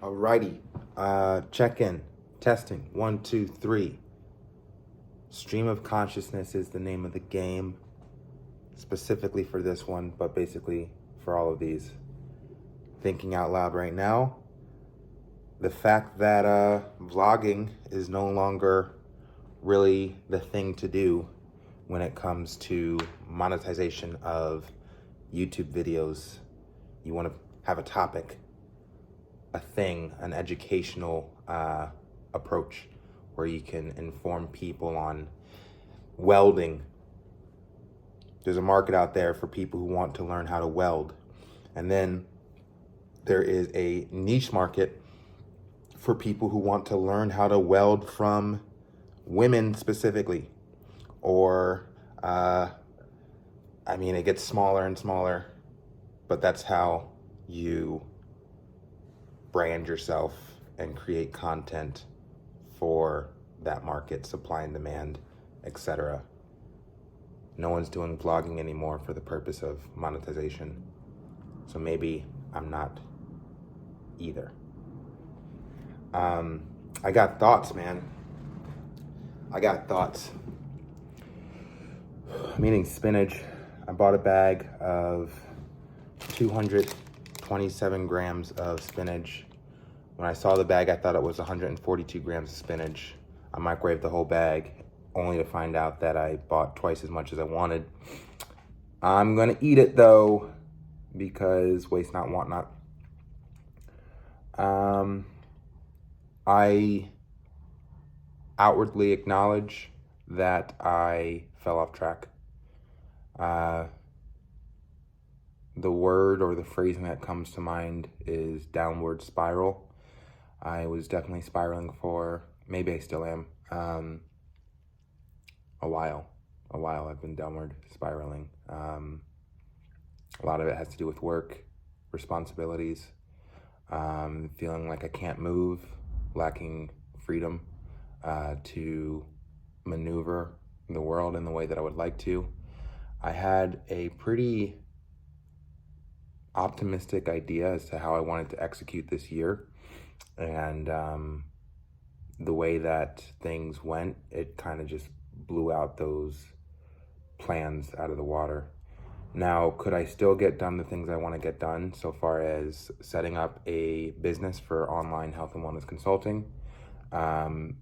Alrighty, check in, testing, 1, 2, 3. Stream of consciousness is the name of the game, specifically for this one, but basically for all of these. Thinking out loud right now, the fact that vlogging is no longer really the thing to do when it comes to monetization of YouTube videos. You want to have a topic, a thing, an educational approach where you can inform people on welding. There's a market out there for people who want to learn how to weld. And then there is a niche market for people who want to learn how to weld from women specifically. Or, it gets smaller and smaller, but that's how you brand yourself and create content for that market, supply and demand, etc. No one's doing vlogging anymore for the purpose of monetization. So maybe I'm not either. I got thoughts, man. I got thoughts. I'm eating spinach. I bought a bag of 227 grams of spinach. When I saw the bag, I thought it was 142 grams of spinach. I microwaved the whole bag, only to find out that I bought twice as much as I wanted. I'm gonna eat it though, because waste not, want not. I outwardly acknowledge that I fell off track. The word or the phrasing that comes to mind is downward spiral. I was definitely spiraling for, maybe I still am, a while I've been downward spiraling. A lot of it has to do with work, responsibilities, feeling like I can't move, lacking freedom to maneuver the world in the way that I would like to. I had a pretty optimistic idea as to how I wanted to execute this year. And the way that things went, it kind of just blew out those plans out of the water. Now, could I still get done the things I want to get done so far as setting up a business for online health and wellness consulting,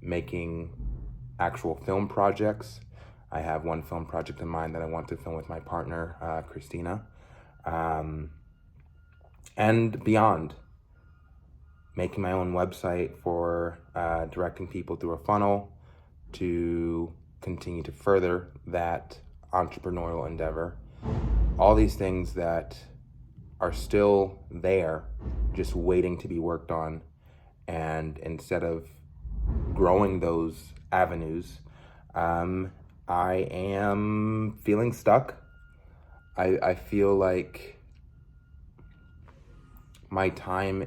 making actual film projects? I have one film project in mind that I want to film with my partner, Christina, and beyond. Making my own website for directing people through a funnel to continue to further that entrepreneurial endeavor. All these things that are still there, just waiting to be worked on. And instead of growing those avenues, I am feeling stuck. I feel like my time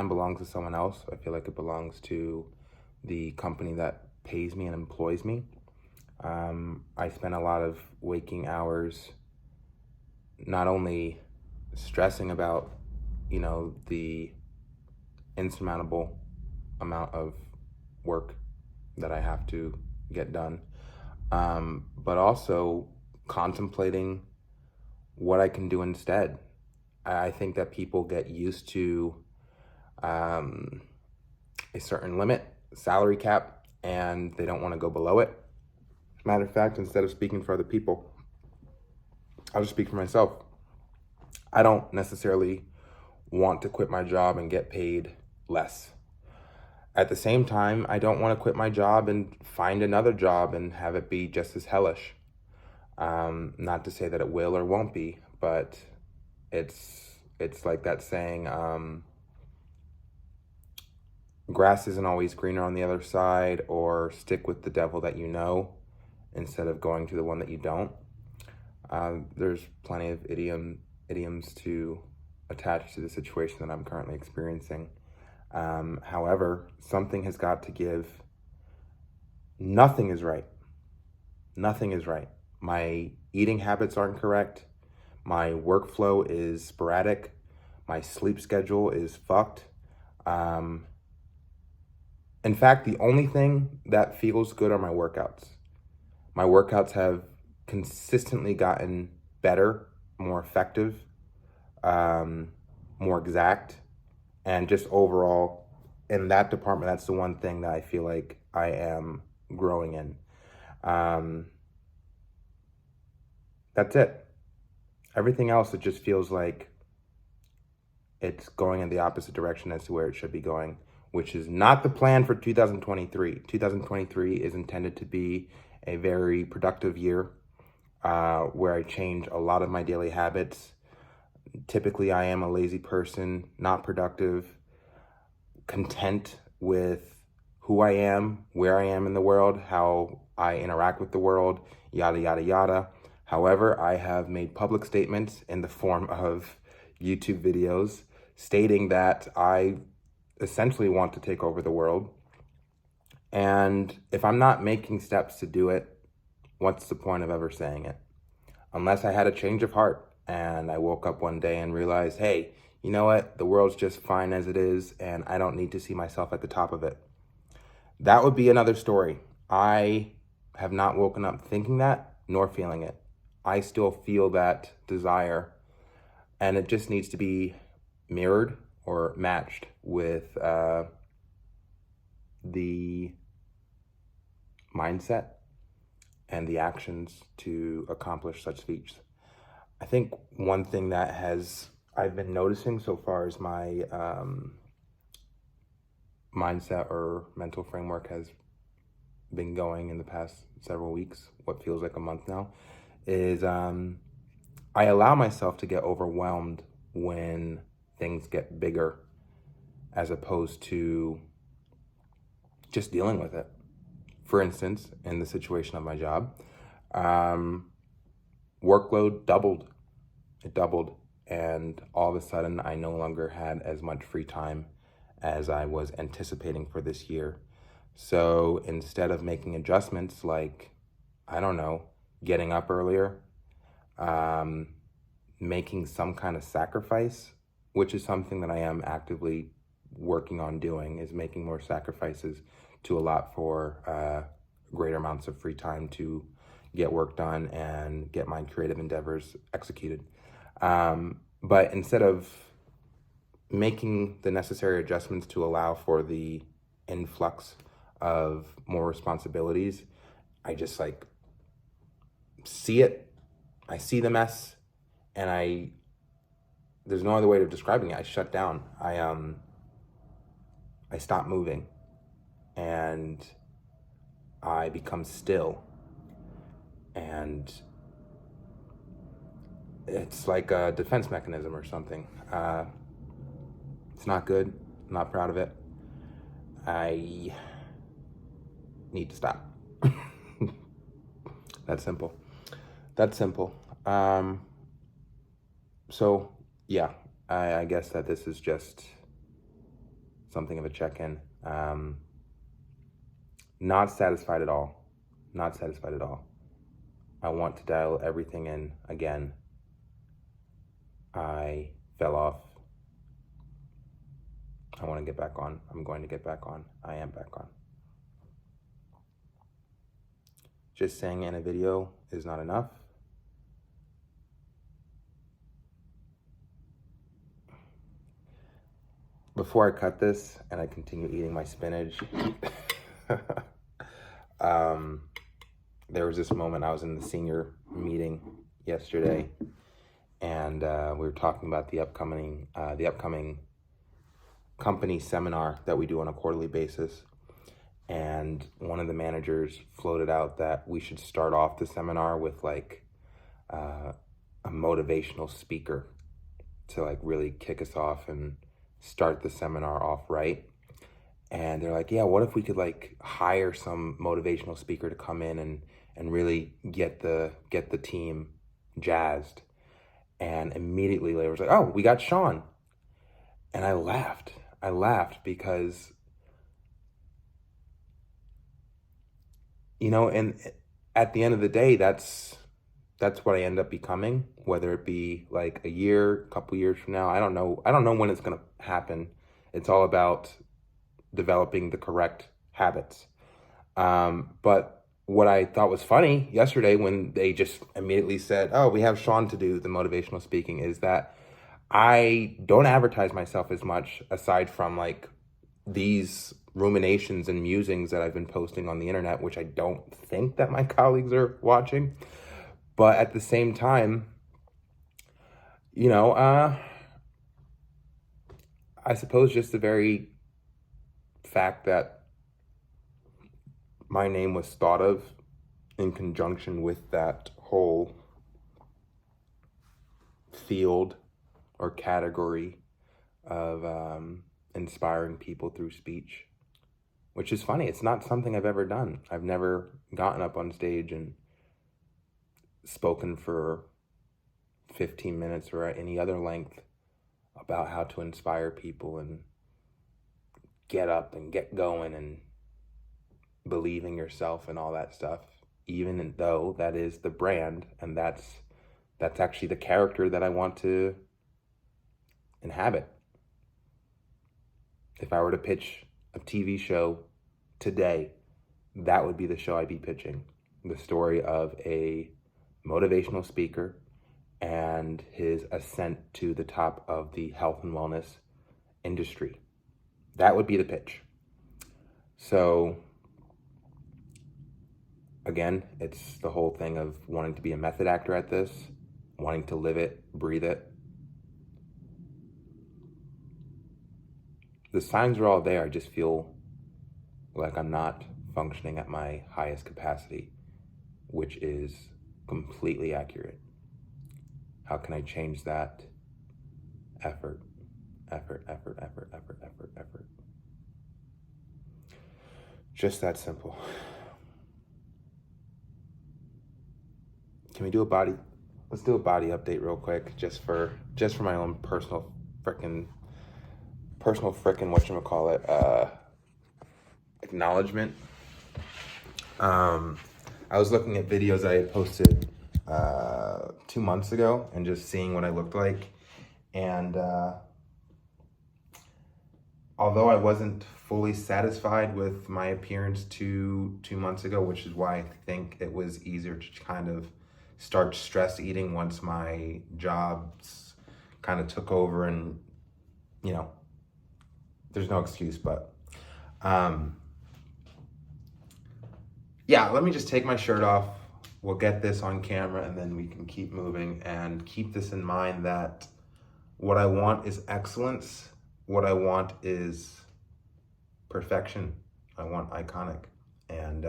belongs to someone else. I feel like it belongs to the company that pays me and employs me. I spend a lot of waking hours not only stressing about, the insurmountable amount of work that I have to get done, but also contemplating what I can do instead. I think that people get used to a certain limit, salary cap, and they don't want to go below it. Matter of fact, instead of speaking for other people, I'll just speak for myself. I don't necessarily want to quit my job and get paid less. At the same time, I don't want to quit my job and find another job and have it be just as hellish. Not to say that it will or won't be, but it's like that saying, grass isn't always greener on the other side, or stick with the devil that you know instead of going to the one that you don't. There's plenty of idioms to attach to the situation that I'm currently experiencing. However, something has got to give. Nothing is right. Nothing is right. My eating habits aren't correct. My workflow is sporadic. My sleep schedule is fucked. In fact, the only thing that feels good are my workouts. My workouts have consistently gotten better, more effective, more exact, and just overall in that department, that's the one thing that I feel like I am growing in. That's it. Everything else, it just feels like it's going in the opposite direction as to where it should be going, which is not the plan for 2023. 2023 is intended to be a very productive year where I change a lot of my daily habits. Typically, I am a lazy person, not productive, content with who I am, where I am in the world, how I interact with the world, yada, yada, yada. However, I have made public statements in the form of YouTube videos stating that I essentially want to take over the world. And if I'm not making steps to do it, what's the point of ever saying it? Unless I had a change of heart and I woke up one day and realized, hey, you know what? The world's just fine as it is, and I don't need to see myself at the top of it. That would be another story. I have not woken up thinking that, nor feeling it. I still feel that desire, and it just needs to be mirrored or matched with the mindset and the actions to accomplish such feats. I think one thing that I've been noticing so far as my mindset or mental framework has been going in the past several weeks, what feels like a month now, is I allow myself to get overwhelmed when things get bigger as opposed to just dealing with it. For instance, in the situation of my job, workload doubled. It doubled. And all of a sudden, I no longer had as much free time as I was anticipating for this year. So instead of making adjustments like, I don't know, getting up earlier, making some kind of sacrifice, which is something that I am actively working on doing, is making more sacrifices to allow for greater amounts of free time to get work done and get my creative endeavors executed. But instead of making the necessary adjustments to allow for the influx of more responsibilities, I just like see it. I see the mess, and there's no other way of describing it. I shut down. I stop moving, and I become still, and it's like a defense mechanism or something. It's not good. I'm not proud of it. I need to stop. That's simple. That's simple. So yeah, I guess that this is just something of a check-in. Not satisfied at all. Not satisfied at all. I want to dial everything in again. I fell off. I want to get back on. I'm going to get back on. I am back on. Just saying in a video is not enough. Before I cut this and I continue eating my spinach, there was this moment. I was in the senior meeting yesterday, and we were talking about the upcoming company seminar that we do on a quarterly basis. And one of the managers floated out that we should start off the seminar with like a motivational speaker to like really kick us off and start the seminar off right. And they're like, yeah, what if we could like hire some motivational speaker to come in and really get the team jazzed. And immediately later was like, oh, we got Sean. And I laughed because, you know, and at the end of the day, that's that's what I end up becoming, whether it be like a year, a couple years from now. I don't know. I don't know when it's going to happen. It's all about developing the correct habits. But what I thought was funny yesterday when they just immediately said, "Oh, we have Sean to do the motivational speaking," is that I don't advertise myself as much aside from like these ruminations and musings that I've been posting on the internet, which I don't think that my colleagues are watching. But at the same time, you know, I suppose just the very fact that my name was thought of in conjunction with that whole field or category of inspiring people through speech, which is funny. It's not something I've ever done. I've never gotten up on stage and spoken for 15 minutes or any other length about how to inspire people and get up and get going and believe in yourself and all that stuff, even though that is the brand and that's actually the character that I want to inhabit. If I were to pitch a TV show today, that would be the show I'd be pitching. The story of a motivational speaker and his ascent to the top of the health and wellness industry. That would be the pitch. So again, it's the whole thing of wanting to be a method actor at this, wanting to live it, breathe it. The signs are all there. I just feel like I'm not functioning at my highest capacity, which is completely accurate. How can I change that? Effort. Just that simple. Can we do let's do a body update real quick, just for my own personal frickin' whatchamacallit, acknowledgement. I was looking at videos I had posted 2 months ago and just seeing what I looked like. And although I wasn't fully satisfied with my appearance two months ago, which is why I think it was easier to kind of start stress eating once my jobs kind of took over, and you know, there's no excuse, but yeah, let me just take my shirt off. We'll get this on camera and then we can keep moving, and keep this in mind that what I want is excellence. What I want is perfection. I want iconic. And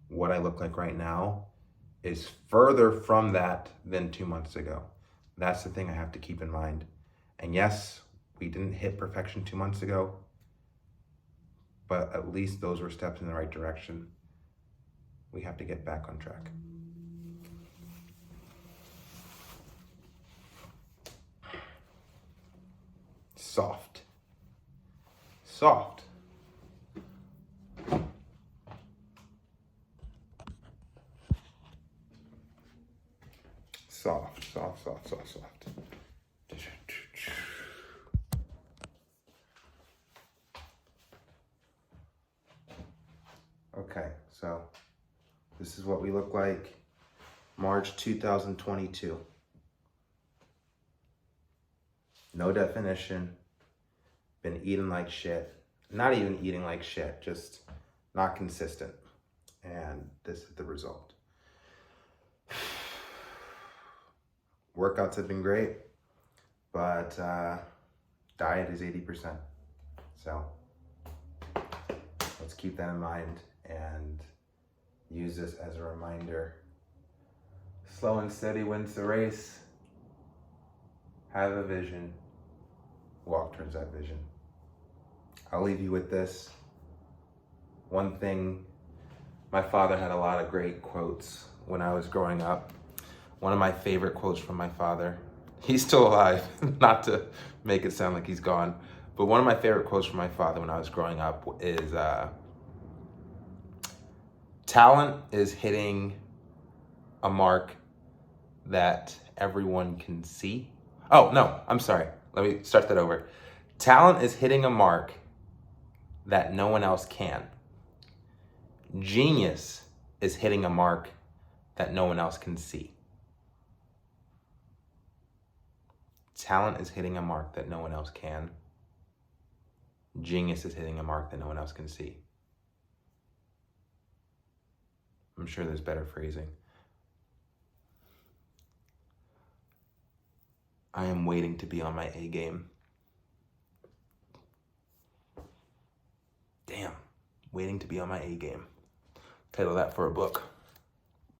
what I look like right now is further from that than 2 months ago. That's the thing I have to keep in mind. And yes, we didn't hit perfection 2 months ago, but at least those were steps in the right direction. We have to get back on track. Soft. Soft. Soft, soft, soft, soft, soft. Okay, so this is what we look like March 2022. No definition. Been eating like shit. Not even eating like shit, just not consistent. And this is the result. Workouts have been great, but diet is 80%. So let's keep that in mind and use this as a reminder. Slow and steady wins the race. Have a vision. Walk towards that vision. I'll leave you with this. One thing, my father had a lot of great quotes when I was growing up. One of my favorite quotes from my father, he's still alive, not to make it sound like he's gone, but one of my favorite quotes from my father when I was growing up is, talent is hitting a mark that everyone can see. Oh, no, I'm sorry. Let me start that over. Talent is hitting a mark that no one else can. Genius is hitting a mark that no one else can see. Talent is hitting a mark that no one else can. Genius is hitting a mark that no one else can see. I'm sure there's better phrasing. I am waiting to be on my A game. Damn, waiting to be on my A game. Title that for a book.